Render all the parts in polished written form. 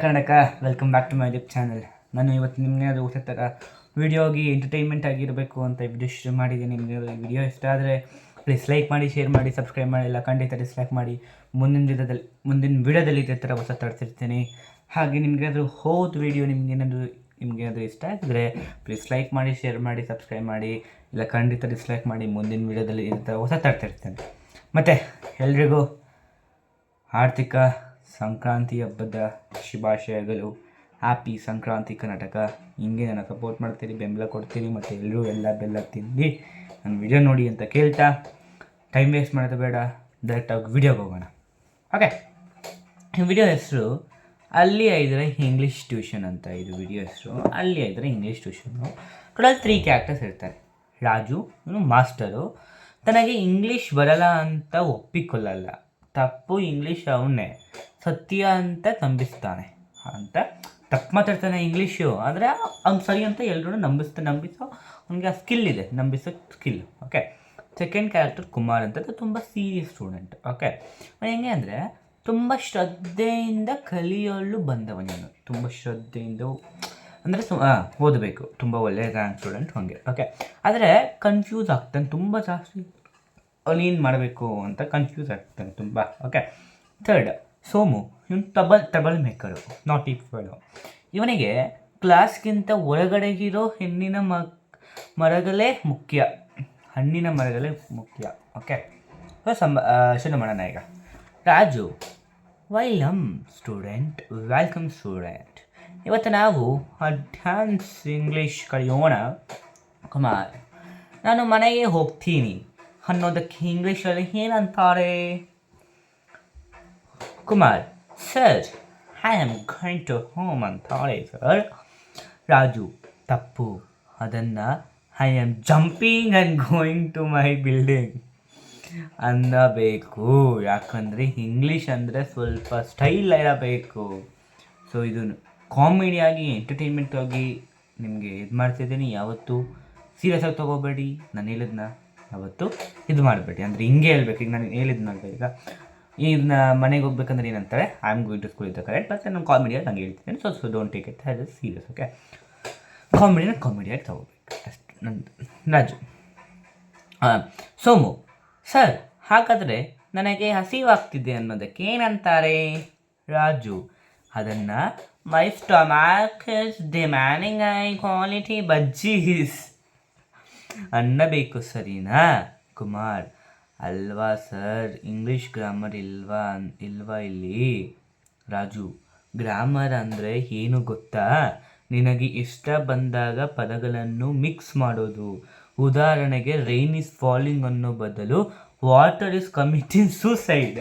Karnataka, welcome back to my YouTube channel. ನಾನು ಇವತ್ತು ನಿಮಗೆ ಅದು ಊಟ ಥರ ವೀಡಿಯೋ ಆಗಿ ಎಂಟರ್ಟೈನ್ಮೆಂಟ್ ಆಗಿರಬೇಕು ಅಂತ ವಿಡಿಯೋ ಶುರು ಮಾಡಿದ್ದೀನಿ. ನಿಮಗೆ ವಿಡಿಯೋ ಇಷ್ಟ ಆದರೆ ಪ್ಲೀಸ್ ಲೈಕ್ ಮಾಡಿ, ಶೇರ್ ಮಾಡಿ, ಸಬ್ಸ್ಕ್ರೈಬ್ ಮಾಡಿ. ಇಲ್ಲ ಖಂಡಿತ ಡಿಸ್ಲೈಕ್ ಮಾಡಿ. ಮುಂದಿನ ವಿಡಿಯೋದಲ್ಲಿ ಇದೇ ಥರ ಹೊಸ ತರ್ತಿರ್ತೀನಿ. ಹಾಗೆ ನಿಮಗೆ ಅದು ವೀಡಿಯೋ ನಿಮಗೆ ಅದು ಇಷ್ಟ ಆಗಿದ್ರೆ ಪ್ಲೀಸ್ ಲೈಕ್ ಮಾಡಿ, ಶೇರ್ ಮಾಡಿ, ಸಬ್ಸ್ಕ್ರೈಬ್ ಮಾಡಿ. ಇಲ್ಲ ಖಂಡಿತ ಡಿಸ್ಲೈಕ್ ಮಾಡಿ. ಮುಂದಿನ ವಿಡಿಯೋದಲ್ಲಿ ಇದೇ ಥರ ಹೊಸ ತರ್ತಿರ್ತೇನೆ. ಮತ್ತು ಎಲ್ರಿಗೂ ಆರ್ಥಿಕ ಸಂಕ್ರಾಂತಿ ಹಬ್ಬದ ಶುಭಾಶಯಗಳು. ಹ್ಯಾಪಿ ಸಂಕ್ರಾಂತಿ ಕರ್ನಾಟಕ. ಹಿಂಗೆ ನಾನು ಸಪೋರ್ಟ್ ಮಾಡ್ತೀನಿ, ಬೆಂಬಲ ಕೊಡ್ತೀನಿ. ಮತ್ತು ಎಲ್ಲರೂ ಬೆಲ್ಲ ತಿಂದು ನನ್ನ ವಿಡಿಯೋ ನೋಡಿ ಅಂತ ಕೇಳ್ತಾ ಟೈಮ್ ವೇಸ್ಟ್ ಮಾಡೋದು ಬೇಡ, ಡೈರೆಕ್ಟಾಗಿ ವಿಡಿಯೋಗೆ ಹೋಗೋಣ. ಓಕೆ, ಈ ವಿಡಿಯೋ ಹೆಸರು ಅಲ್ಲಿ ಐದರೆ ಇಂಗ್ಲೀಷ್ ಟ್ಯೂಷನ್ ಅಂತ. ಇದು ವಿಡಿಯೋ ಹೆಸರು ಅಲ್ಲಿ ಐದರೆ ಇಂಗ್ಲೀಷ್ ಟ್ಯೂಷನ್ನು. ಟೋಟಲ್ 3 ಕ್ಯಾರೆಕ್ಟರ್ಸ್ ಇರ್ತಾರೆ. ರಾಜು ಇವನು ಮಾಸ್ಟರು. ತನಗೆ ಇಂಗ್ಲೀಷ್ ಬರಲ್ಲ ಅಂತ ಒಪ್ಪಿಕೊಳ್ಳಲ್ಲ. ತಪ್ಪು ಇಂಗ್ಲೀಷ್ ಅವನ್ನೇ, ಸತ್ಯ ಅಂತ ನಂಬಿಸ್ತಾನೆ. ಅಂತ ತಪ್ಪು ಮಾತಾಡ್ತಾನೆ ಇಂಗ್ಲೀಷು, ಆದರೆ ಅವ್ನು ಸರಿ ಅಂತ ಎಲ್ಲರೂ ನಂಬಿಸೋ ಅವ್ನಿಗೆ ಆ ಸ್ಕಿಲ್ ಇದೆ, ನಂಬಿಸೋ skill. Okay, second character Kumar ಅಂತ, ತುಂಬ ಸೀರಿಯಸ್ ಸ್ಟೂಡೆಂಟ್. ಓಕೆ, ಹೆಂಗೆ ಅಂದರೆ ತುಂಬ ಶ್ರದ್ಧೆಯಿಂದ ಕಲಿಯಲು ಬಂದವನು. ತುಂಬ ಶ್ರದ್ಧೆಯಿಂದ ಅಂದರೆ ಓದಬೇಕು, ತುಂಬ ಒಳ್ಳೆಯ ರ್ಯಾಂಕ್ ಸ್ಟೂಡೆಂಟ್ ಹಂಗೆ. ಓಕೆ, ಆದರೆ ಕನ್ಫ್ಯೂಸ್ ಆಗ್ತಾನೆ ತುಂಬ ಜಾಸ್ತಿ. ಅವನೇನು ಮಾಡಬೇಕು ಅಂತ ಕನ್ಫ್ಯೂಸ್ ಆಗ್ತಾನೆ ತುಂಬ. Okay, third Somu. ಇವನು ಟ್ರಬಲ್ ಮೇಕರು, ನಾಟಿ ಫೆಲೋ. ಇವನಿಗೆ ಕ್ಲಾಸ್ಗಿಂತ ಒಳಗಡೆ ಇರೋ ಮರಗಳೇ ಮುಖ್ಯ, ಹಣ್ಣಿನ ಮರಗಳೇ ಮುಖ್ಯ. ಓಕೆ, ಶುರು ಮಾಡೋಣ ಈಗ. Raju welcome student. ಇವತ್ತು ನಾವು ಅಡ್ವಾನ್ಸ್ ಇಂಗ್ಲೀಷ್ ಕಲಿಯೋಣ. ಕುಮಾರ್, ನಾನು ಮನೆಗೆ ಹೋಗ್ತೀನಿ ಅನ್ನೋದಕ್ಕೆ ಇಂಗ್ಲೀಷಲ್ಲಿ ಏನಂತಾರೆ? Kumar, sir I am going to home ಅಂತಾರೆ ಸರ್. ರಾಜು, ತಪ್ಪು, ಅದನ್ನು I am jumping and going to my building ಅನ್ನಬೇಕು. ಯಾಕಂದರೆ ಇಂಗ್ಲೀಷ್ ಅಂದರೆ ಸ್ವಲ್ಪ ಸ್ಟೈಲ್ ಇರಬೇಕು. ಸೊ ಇದು ಕಾಮಿಡಿಯಾಗಿ, ಎಂಟರ್ಟೈನ್ಮೆಂಟ್ ಆಗಿ ನಿಮಗೆ ಇದು ಮಾಡ್ತಿದ್ದೀನಿ. ಯಾವತ್ತೂ ಸೀರಿಯಸ್ ಆಗಿ ತೊಗೋಬೇಡಿ. ನಾನು ಹೇಳಿದ್ನ ಯಾವತ್ತು ಇದು ಮಾಡಬೇಡಿ. ಅಂದರೆ ಹಿಂಗೆ ಹೇಳ್ಬೇಕು. ಈಗ ನಾನು ಹೇಳಿದ್ನಲ್ಲ, ಈಗ ಮನೆಗೆ ಹೋಗ್ಬೇಕಂದ್ರೆ ಏನಂತಾರೆ, I am going to school ಇದ್ದ ಕರೆಕ್ಟ್. ಮತ್ತು ನಾನು ಕಾಮಿಡಿಯಾಗಿ ಹಂಗೆ ಹೇಳ್ತಿದ್ದೇನೆ. So don't take it as serious. Okay, ಕಾಮಿಡಿಯಾಗಿ ತೊಗೋಬೇಕು ಅಷ್ಟು. ನಂದು ರಾಜು. ಸೋಮು, ಸರ್ ಹಾಗಾದರೆ ನನಗೆ ಹಸಿವಾಗ್ತಿದೆ ಅನ್ನೋದಕ್ಕೆ ಏನಂತಾರೆ? ರಾಜು, ಅದನ್ನು my stomach is demanding high quality bajjis ಅನ್ನಬೇಕು, ಸರಿನಾ? ಕುಮಾರ್, ಅಲ್ವಾ ಸರ್, ಇಂಗ್ಲೀಷ್ ಗ್ರಾಮರ್ ಇಲ್ವಾ ಇಲ್ಲಿ? ರಾಜು, ಗ್ರಾಮರ್ ಅಂದರೆ ಏನು ಗೊತ್ತಾ? ನಿನಗೆ ಇಷ್ಟ ಬಂದಾಗ ಪದಗಳನ್ನು ಮಿಕ್ಸ್ ಮಾಡೋದು. ಉದಾಹರಣೆಗೆ ರೈನ್ ಈಸ್ ಫಾಲಿಂಗ್ ಅನ್ನೋ ಬದಲು water is committing suicide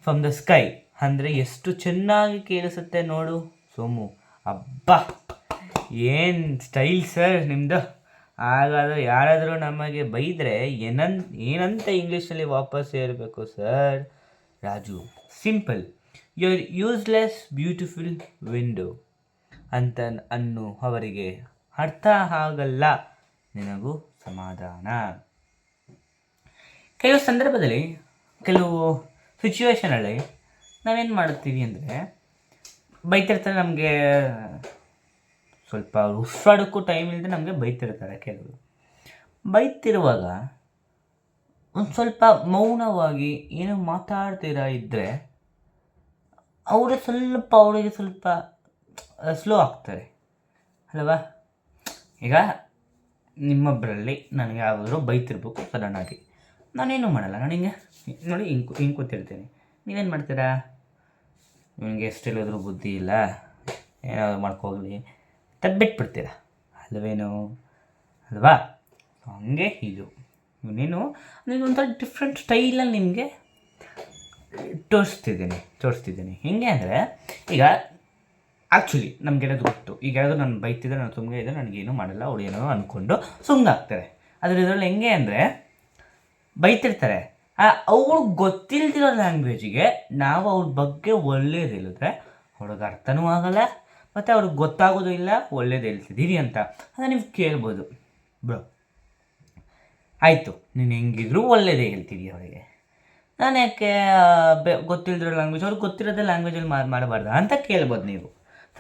from the sky ಅಂದರೆ ಎಷ್ಟು ಚೆನ್ನಾಗಿ ಕೇಳಿಸುತ್ತೆ ನೋಡು. ಸೋಮು, ಅಬ್ಬಾ ಏನು ಸ್ಟೈಲ್ ಸರ್ ನಿಮ್ಮದು. ಹಾಗಾದರೆ ಯಾರಾದರೂ ನಮಗೆ ಬೈದರೆ ಏನಂತ ಇಂಗ್ಲೀಷಲ್ಲಿ ವಾಪಸ್ ಹೇಳಬೇಕು sir? Raju, simple, your useless beautiful window ಅಂತ ಅವರಿಗೆ ಅರ್ಥ ಆಗಲ್ಲ. ನಿನಗೂ ಸಮಾಧಾನ. ಕೆಲವು ಸಂದರ್ಭದಲ್ಲಿ, ಕೆಲವು ಸಿಚುವೇಷನಲ್ಲಿ ನಾವೇನು ಮಾಡ್ತೀವಿ ಅಂದರೆ, ಬೈತಿರ್ತಾರೆ ನಮಗೆ, ಸ್ವಲ್ಪ ಉಸಿರಾಡೋಕ್ಕೂ ಟೈಮ್ ಇಲ್ಲದೆ ನಮಗೆ ಬೈತಿರ್ತಾರೆ. ಕೆಲವರು ಬೈತಿರುವಾಗ ಒಂದು ಸ್ವಲ್ಪ ಮೌನವಾಗಿ ಏನು ಮಾತಾಡ್ತೀರಾ ಇದ್ದರೆ ಅವರಿಗೆ ಸ್ವಲ್ಪ ಸ್ಲೋ ಆಗ್ತಾರೆ ಅಲ್ವಾ? ಈಗ ನಿಮ್ಮೊಬ್ಬರಲ್ಲಿ ನನಗೆ ಯಾವಾದರೂ ಬೈತಿರ್ಬೇಕು ಸಡನ್ನಾಗಿ, ನಾನೇನು ಮಾಡಲ್ಲ. ನಾನು ಹಿಂಗೆ ನೋಡಿ ಹಿಂಗೆ ಕೂತಿರ್ತೀನಿ. ನೀವೇನು ಮಾಡ್ತೀರಾ? ನಿಮಗೆ ಎಷ್ಟು ಹೇಳಿದ್ರು ಬುದ್ಧಿ ಇಲ್ಲ, ಏನಾದರೂ ಮಾಡ್ಕೋಗ್ಲಿ ಬಿಟ್ಬಿಡ್ತೀರ ಅಲ್ವೇನು? ಅಲ್ವಾ? ಹಂಗೆ ಇದು ನೀನು ಒಂಥರ ಡಿಫ್ರೆಂಟ್ ಸ್ಟೈಲಲ್ಲಿ ನಿಮಗೆ ತೋರಿಸ್ತಿದ್ದೀನಿ. ಹೆಂಗೆ ಅಂದರೆ, ಈಗ ಆ್ಯಕ್ಚುಲಿ ನಮಗೆಲ್ಲದು ಗೊತ್ತು. ಈಗ ಯಾವುದು ನಾನು ಬೈತಿದ್ದರೆ, ನಾನು ಸುಮ್ಮನೆ ಇದ್ದರೆ ನನಗೇನು ಮಾಡಲ್ಲ, ಅವ್ರು ಏನೋ ಅಂದ್ಕೊಂಡು ಸುಮ್ಮನಾಗ್ತಾರೆ. ಆದರೆ ಇದರಲ್ಲಿ ಹೆಂಗೆ ಅಂದರೆ, ಬೈತಿರ್ತಾರೆ, ಅವ್ರಿಗೆ ಗೊತ್ತಿಲ್ದಿರೋ ಲ್ಯಾಂಗ್ವೇಜಿಗೆ ನಾವು ಅವ್ರ ಬಗ್ಗೆ ಒಳ್ಳೇದು ಹೇಳಿದ್ರೆ ಅವ್ರಿಗೆ ಅರ್ಥನೂ ಆಗಲ್ಲ, ಮತ್ತು ಅವ್ರಿಗೆ ಗೊತ್ತಾಗೋದು ಇಲ್ಲ ಒಳ್ಳೇದು ಹೇಳ್ತಿದ್ದೀವಿ ಅಂತ. ಅದನ್ನು ನೀವು ಕೇಳ್ಬೋದು, ಬ್ರೋ ಆಯಿತು ನೀನು ಹೆಂಗಿದ್ರು ಒಳ್ಳೇದೇ ಹೇಳ್ತಿದ್ದೀಯ ಅವರಿಗೆ, ನಾನು ಯಾಕೆ ಗೊತ್ತಿಲ್ಲದಿರೋ ಲ್ಯಾಂಗ್ವೇಜ್ ಅವ್ರಿಗೆ ಗೊತ್ತಿರೋದೇ ಲ್ಯಾಂಗ್ವೇಜಲ್ಲಿ ಮಾಡಬಾರ್ದ ಅಂತ ಕೇಳ್ಬೋದು ನೀವು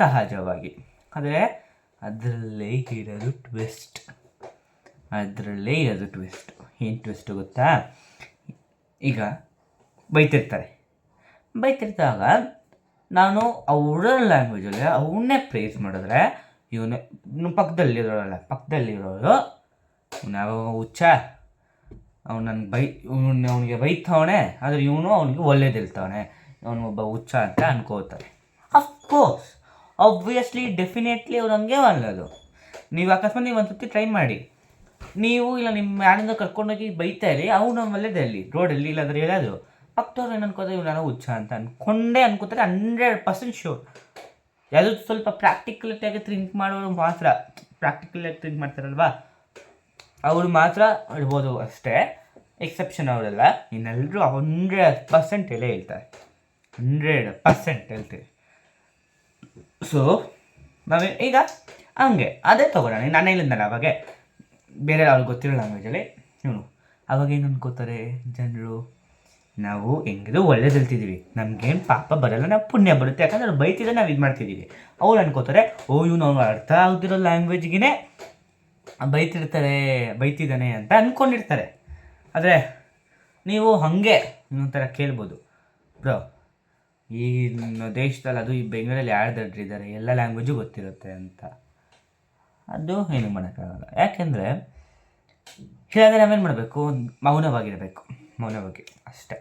ಸಹಜವಾಗಿ. ಆದರೆ ಅದರಲ್ಲೇ ಇರೋದು ಟ್ವಿಸ್ಟ್. ಏನು ಟ್ವಿಸ್ಟು ಗೊತ್ತಾ? ಈಗ ಬೈತಿರ್ತಾಗ ನಾನು ಅವರ ಲ್ಯಾಂಗ್ವೇಜಲ್ಲಿ ಅವನ್ನೇ ಪ್ರೇಸ್ ಮಾಡಿದ್ರೆ ಇವನು ಪಕ್ಕದಲ್ಲಿರೋರು ನಾವು ಹುಚ್ಚ, ಅವ್ನು ಅವನಿಗೆ ಬೈತವನೆ, ಆದರೆ ಇವನು ಅವನಿಗೆ ಒಳ್ಳೇದಿರ್ತಾವನೆ, ಅವನು ಒಬ್ಬ ಹುಚ್ಚ ಅಂತ ಅನ್ಕೋತಾರೆ. ಅಫ್ಕೋರ್ಸ್ ಆಬ್ವಿಯಸ್ಲಿ ಡೆಫಿನೆಟ್ಲಿ ಅವ್ರು ಹಂಗೆ ಒಳ್ಳೆಯದು. ನೀವು ಅಕಸ್ಮಾತ್ ನೀವು ಒಂದು ಸರ್ತಿ ಟ್ರೈ ಮಾಡಿ, ನೀವು ಇಲ್ಲ ನಿಮ್ಮ ಯಾರಿಂದ ಕರ್ಕೊಂಡೋಗಿ ಬೈತಾ ಇರಿ, ಅವನು ಒಳ್ಳೇದಲ್ಲಿ ರೋಡಲ್ಲಿ ಇಲ್ಲಾಂದ್ರೆ ಹೇಳೋದು ಪಕ್ಕದವ್ರು ಏನು ಅನ್ಕೋತಾರೆ, ಇವ್ರು ನಾನು ಹುಚ್ಚ ಅಂತ ಅನ್ಕೋತಾರೆ 100% ಶೋರ್. ಯಾವುದು ಸ್ವಲ್ಪ ಪ್ರಾಕ್ಟಿಕಲಿಟಿಯಾಗಿ ಥಿಂಕ್ ಮಾಡೋರು ಮಾತ್ರ, ಪ್ರಾಕ್ಟಿಕಲಾಗಿ ಥಿಂಕ್ ಮಾಡ್ತಾರಲ್ವಾ ಅವರು ಮಾತ್ರ ಇರ್ಬೋದು ಅಷ್ಟೇ, ಎಕ್ಸೆಪ್ಷನ್ ಅವರೆಲ್ಲ. ಇನ್ನೆಲ್ಲರೂ 100% ಹೇಳ್ತಾರೆ, 100% ಹೇಳ್ತೀವಿ. ಸೊ ನಾವು ಈಗ ಹಂಗೆ ಅದೇ ತೊಗೊಳ್ಳೋಣ. ನಾನು ಹೇಳಿದ್ನಲ್ಲ ಅವಾಗೆ ಬೇರೆ ಅವ್ರಿಗೆ ಗೊತ್ತಿರೋ ಲ್ಯಾಂಗ್ವೇಜಲ್ಲಿ ಇವನು ಅವಾಗ ಏನು ಅನ್ಕೋತಾರೆ ಜನರು, ನಾವು ಹೆಂಗಿದ್ರು ಒಳ್ಳೇದು ಹೇಳ್ತಿದ್ದೀವಿ, ನಮಗೇನು ಪಾಪ ಬರೋಲ್ಲ, ನಾವು ಪುಣ್ಯ ಬರುತ್ತೆ, ಯಾಕಂದ್ರೆ ಅವ್ರು ಬೈತಿದ್ರೆ ನಾವು ಇದು ಮಾಡ್ತಿದ್ದೀವಿ. ಅವ್ರು ಅನ್ಕೋತಾರೆ ಇವನು ಅವ್ನು ಅರ್ಥ ಆಗ್ತಿರೋ ಲ್ಯಾಂಗ್ವೇಜ್ಗೆ ಬೈತಿದ್ದಾನೆ ಅಂತ ಅಂದ್ಕೊಂಡಿರ್ತಾರೆ. ಆದರೆ ನೀವು ಹಾಗೆ ಇನ್ನೊಂಥರ ಕೇಳ್ಬೋದು, ಬ್ರೋ ಈ ದೇಶದಲ್ಲಿ ಅದು ಈ ಬೆಂಗಳೂರಲ್ಲಿ ಯಾರು ದಡ್ರಿದ್ದಾರೆ, ಎಲ್ಲ ಲ್ಯಾಂಗ್ವೇಜು ಗೊತ್ತಿರುತ್ತೆ ಅಂತ. ಅದು ಏನು ಮಾಡೋಕ್ಕಾಗಲ್ಲ. ಯಾಕೆಂದರೆ ಹೇಳಿದ್ರೆ ನಾವೇನು ಮಾಡಬೇಕು, ಮೌನವಾಗಿ ಅಷ್ಟೇ.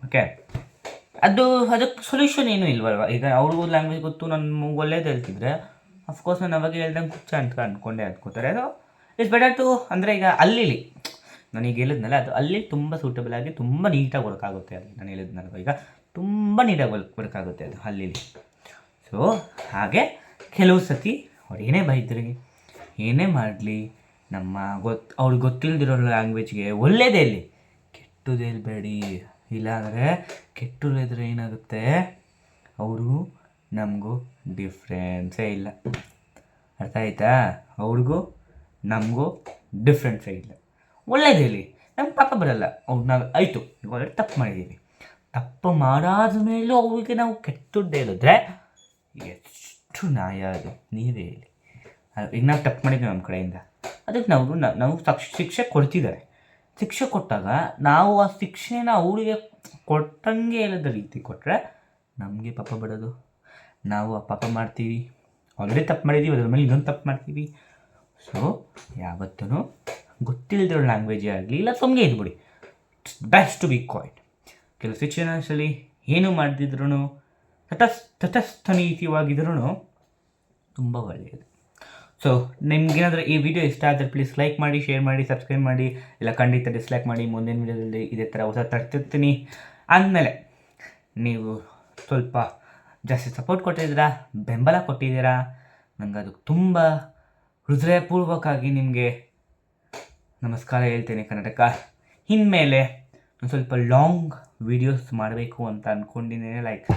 ಓಕೆ, ಅದಕ್ಕೆ ಸೊಲ್ಯೂಷನ್ ಏನೂ ಇಲ್ವಲ್ವ. ಈಗ ಅವ್ರಿಗೂ ಲ್ಯಾಂಗ್ವೇಜ್ ಗೊತ್ತು, ನನ್ನ ಒಳ್ಳೇದು ಹೇಳ್ತಿದ್ರೆ ಅಫ್ಕೋರ್ಸ್ ನಾನು ಅವಾಗ ಹೇಳ್ದಂಗೆ ಕುಚ್ಚ ಅಂತ ಅಂದ್ಕೋತಾರೆ. ಅದು ಇಟ್ಸ್ ಬೆಟರ್ ಟು, ಅಂದರೆ ಈಗ ಅಲ್ಲಿ ನನಗೆ ಹೇಳಿದ್ನಲ್ಲ ಅದು ಅಲ್ಲಿ ತುಂಬ ಸೂಟಬಲ್ ಆಗಿ ತುಂಬ ನೀಟಾಗಿ ವರ್ಕ್ ಆಗುತ್ತೆ. ಅಲ್ಲಿ ನಾನು ಹೇಳಿದ್ನಲ್ವ ಈಗ ತುಂಬ ನೀಟಾಗಿ ವರ್ಕ್ ಆಗುತ್ತೆ ಅದು ಅಲ್ಲಿ. ಸೊ ಹಾಗೆ ಕೆಲವು ಸತಿ ಅವ್ರು ಏನೇ ಬೈದ್ರಿ ಏನೇ ಮಾಡಲಿ, ಅವ್ರಿಗೆ ಗೊತ್ತಿಲ್ಲದಿರೋ ಲ್ಯಾಂಗ್ವೇಜ್ಗೆ ಒಳ್ಳೇದೇ ಇಲ್ಲಿ, ಕೆಟ್ಟದ್ದು ಹೇಳ್ಬೇಡಿ. ಇಲ್ಲಾಂದರೆ ಕೆಟ್ಟದಿದ್ರೆ ಏನಾಗುತ್ತೆ, ಅವರು ನಮಗೂ ಡಿಫ್ರೆನ್ಸೇ ಇಲ್ಲ. ಅರ್ಥ ಆಯ್ತಾ? ಅವ್ರಿಗೂ ನಮಗೂ ಡಿಫ್ರೆನ್ಸೇ ಇಲ್ಲ. ಒಳ್ಳೇದು ಹೇಳಿ, ನಮ್ಗೆ ಪಾಪ ಬರಲ್ಲ. ನಾವು ಆಯಿತು ಈಗ ಆಲ್ರೆಡಿ ತಪ್ಪು ಮಾಡಿದ್ದೀವಿ, ತಪ್ಪು ಮಾಡಾದ ಮೇಲೂ ಅವ್ರಿಗೆ ನಾವು ಕೆಟ್ಟದ್ದು ಹೇಳಿದ್ರೆ ಎಷ್ಟು ನ್ಯಾಯ ಅದು? ನೀವೇ ಹೇಳಿ. ಈಗ ನಾವು ತಪ್ಪು ಮಾಡಿದ್ವಿ ನಮ್ಮ ಕಡೆಯಿಂದ, ಅದಕ್ಕೆ ನಾವು ಶಿಕ್ಷೆ ಕೊಡ್ತಿದ್ದಾರೆ. ಶಿಕ್ಷೆ ಕೊಟ್ಟಾಗ ನಾವು ಆ ಶಿಕ್ಷೆನ ಅವರಿಗೆ ಕೊಟ್ಟಂಗೆ ಹೇಳೋದ ರೀತಿ ಕೊಟ್ಟರೆ ನಮಗೆ ಪಾಪ ಬರೋದು. ನಾವು ಆ ಪಾಪ ಮಾಡ್ತೀವಿ, ಆಲ್ರೆಡಿ ತಪ್ಪು ಮಾಡಿದ್ದೀವಿ, ಅದ್ರ ಮೇಲೆ ಇನ್ನೊಂದು ತಪ್ಪು ಮಾಡ್ತೀವಿ. ಸೊ ಯಾವತ್ತೂ ಗೊತ್ತಿಲ್ಲದಿರೋ ಲ್ಯಾಂಗ್ವೇಜೇ ಆಗಲಿ ಇಲ್ಲ ಸುಮ್ಮನೆ ಇದ್ಬಿಡಿ. It's best to be quiet. ಕೆಲವು ಸಿಚುವೇಷನ್ಸಲ್ಲಿ ಏನೂ ಮಾಡ್ತಿದ್ರು ತಟಸ್ಥ ನೀತಿವಾಗಿದ್ರೂ ತುಂಬ ಒಳ್ಳೆಯದು. ಸೊ ನಿಮ್ಗೇನಾದರೂ ಈ ವಿಡಿಯೋ ಇಷ್ಟ ಆದರೆ ಪ್ಲೀಸ್ ಲೈಕ್ ಮಾಡಿ, ಶೇರ್ ಮಾಡಿ, ಸಬ್ಸ್ಕ್ರೈಬ್ ಮಾಡಿ, ಇಲ್ಲ ಖಂಡಿತ ಡಿಸ್ಲೈಕ್ ಮಾಡಿ. ಮುಂದಿನ ವಿಡಿಯೋದಲ್ಲಿ ಇದೇ ಥರ ಹೊಸ ತರ್ತಿರ್ತೀನಿ. ಅಂದಮೇಲೆ ನೀವು ಸ್ವಲ್ಪ ಜಾಸ್ತಿ ಸಪೋರ್ಟ್ ಕೊಟ್ಟಿದ್ದೀರಾ, ಬೆಂಬಲ ಕೊಟ್ಟಿದ್ದೀರಾ, ನನಗೆ ಅದು ತುಂಬ ಹೃದಯಪೂರ್ವಕವಾಗಿ ನಿಮಗೆ ನಮಸ್ಕಾರ ಹೇಳ್ತೇನೆ. ಕರ್ನಾಟಕ ಇನ್ಮೇಲೆ ಒಂದು ಸ್ವಲ್ಪ ಲಾಂಗ್ ವೀಡಿಯೋಸ್ ಮಾಡಬೇಕು ಅಂತ ಅಂದ್ಕೊಂಡಿದ್ದೀನಿ. ಲೈಕ್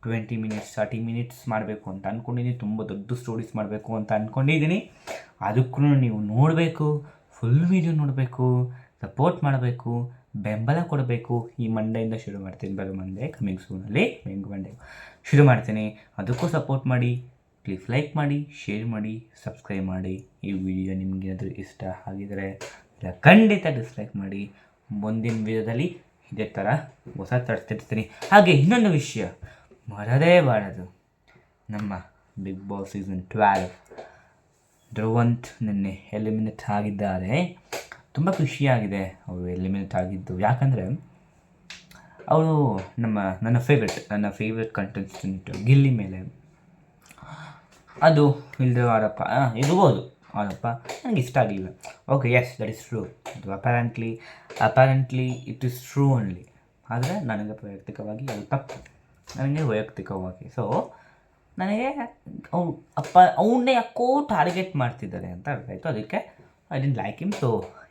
20 ಮಿನಿಟ್ಸ್ 30 ಮಿನಿಟ್ಸ್ ಮಾಡಬೇಕು ಅಂತ ಅಂದ್ಕೊಂಡಿದ್ದೀನಿ. ತುಂಬ ದೊಡ್ಡ ಸ್ಟೋರೀಸ್ ಮಾಡಬೇಕು ಅಂತ ಅಂದ್ಕೊಂಡಿದ್ದೀನಿ. ಅದಕ್ಕೂ ನೀವು ನೋಡಬೇಕು, ಫುಲ್ ವೀಡಿಯೋ ನೋಡಬೇಕು, ಸಪೋರ್ಟ್ ಮಾಡಬೇಕು, ಬೆಂಬಲ ಕೊಡಬೇಕು. ಈ ಮಂಡೆಯಿಂದ ಶುರು ಮಾಡ್ತೀನಿ, ಬರೋ ಮಂಡೆ ಕಮಿಂಗ್ ಸೂನಲ್ಲಿ ಮಂಡೆ ಶುರು ಮಾಡ್ತೀನಿ. ಅದಕ್ಕೂ ಸಪೋರ್ಟ್ ಮಾಡಿ. ಪ್ಲೀಸ್ ಲೈಕ್ ಮಾಡಿ, ಶೇರ್ ಮಾಡಿ, ಸಬ್ಸ್ಕ್ರೈಬ್ ಮಾಡಿ. ಈ ವಿಡಿಯೋ ನಿಮಗೇನಾದರೂ ಇಷ್ಟ ಆಗಿದರೆ ಇಲ್ಲ ಖಂಡಿತ ಡಿಸ್ಲೈಕ್ ಮಾಡಿ. ಮುಂದಿನ ವಿಡಿಯೋದಲ್ಲಿ ಇದೇ ಥರ ಹೊಸ ತರ್ತಿರ್ತೀನಿ. ಹಾಗೆ ಇನ್ನೊಂದು ವಿಷಯ ಮರದೇಬಾರದು, ನಮ್ಮ ಬಿಗ್ ಬಾಸ್ ಸೀಸನ್ 12 ಧ್ರುವಂತ್ ನಿನ್ನೆ ಎಲಿಮಿನೇಟ್ ಆಗಿದ್ದಾರೆ. ತುಂಬ ಖುಷಿಯಾಗಿದೆ ಅವರು ಎಲಿಮಿನೇಟ್ ಆಗಿದ್ದು. ಯಾಕಂದರೆ ಅವರು ನನ್ನ ಫೇವ್ರೆಟ್ ಕಂಟೆಸ್ಟೆಂಟ್ ಗಿಲ್ಲಿ ಮೇಲೆ ಅದು ಇಲ್ಲದೆ ಆರೋಪ ಇರ್ಬೋದು. ಆರೋಪ ನನಗೆ ಇಷ್ಟ ಆಗಲಿಲ್ಲ. Okay, yes that is true. ಅದು apparently it is true only. ಆದರೆ ನನಗೆ ವೈಯಕ್ತಿಕವಾಗಿ ಅದು ತಪ್ಪು, ನನಗೆ ವೈಯಕ್ತಿಕವಾಗಿ. ಸೊ ನನಗೆ ಅವನ್ನೇ ಯಾಕೋ ಟಾರ್ಗೆಟ್ ಮಾಡ್ತಿದ್ದಾರೆ ಅಂತ ಅರ್ಥ ಆಯಿತು. ಅದಕ್ಕೆ I didn't like him. So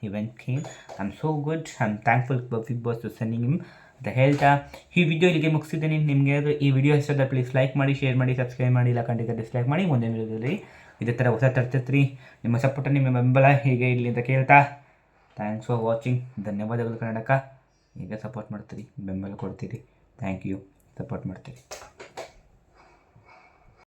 event him. I am so good. I am thankful big boss to sending him ಅಂತ ಹೇಳ್ತಾ ಈ ವಿಡಿಯೋ ಇಲ್ಲಿಗೆ ಮುಗಿಸಿದ್ದೀನಿ. ನಿಮಗೆ ಈ ವಿಡಿಯೋ ಇಷ್ಟದ ಪ್ಲೀಸ್ ಲೈಕ್ ಮಾಡಿ, ಶೇರ್ ಮಾಡಿ, ಸಬ್ಸ್ಕ್ರೈಬ್ ಮಾಡಿ, ಇಲ್ಲ ಖಂಡಿತ ಡಿಸ್ಲೈಕ್ ಮಾಡಿ. ಮುಂದಿನ ವಿಡಿಯೋದಲ್ಲಿ ಇದೇ ಥರ ಹೊಸ ತರ್ತಿರ್ತೀರಿ. ನಿಮ್ಮ ಸಪೋರ್ಟ್, ನಿಮ್ಮ ಬೆಂಬಲ ಹೀಗೆ ಇರಲಿ ಅಂತ ಕೇಳ್ತಾ ಥ್ಯಾಂಕ್ಸ್ ಫಾರ್ ವಾಚಿಂಗ್. ಧನ್ಯವಾದಗಳು ಕರ್ನಾಟಕ. ಹೀಗೆ ಸಪೋರ್ಟ್ ಮಾಡ್ತೀರಿ, ಬೆಂಬಲ ಕೊಡ್ತೀರಿ. ಥ್ಯಾಂಕ್ ಯು, ಸಪೋರ್ಟ್ ಮಾಡ್ತೀರಿ.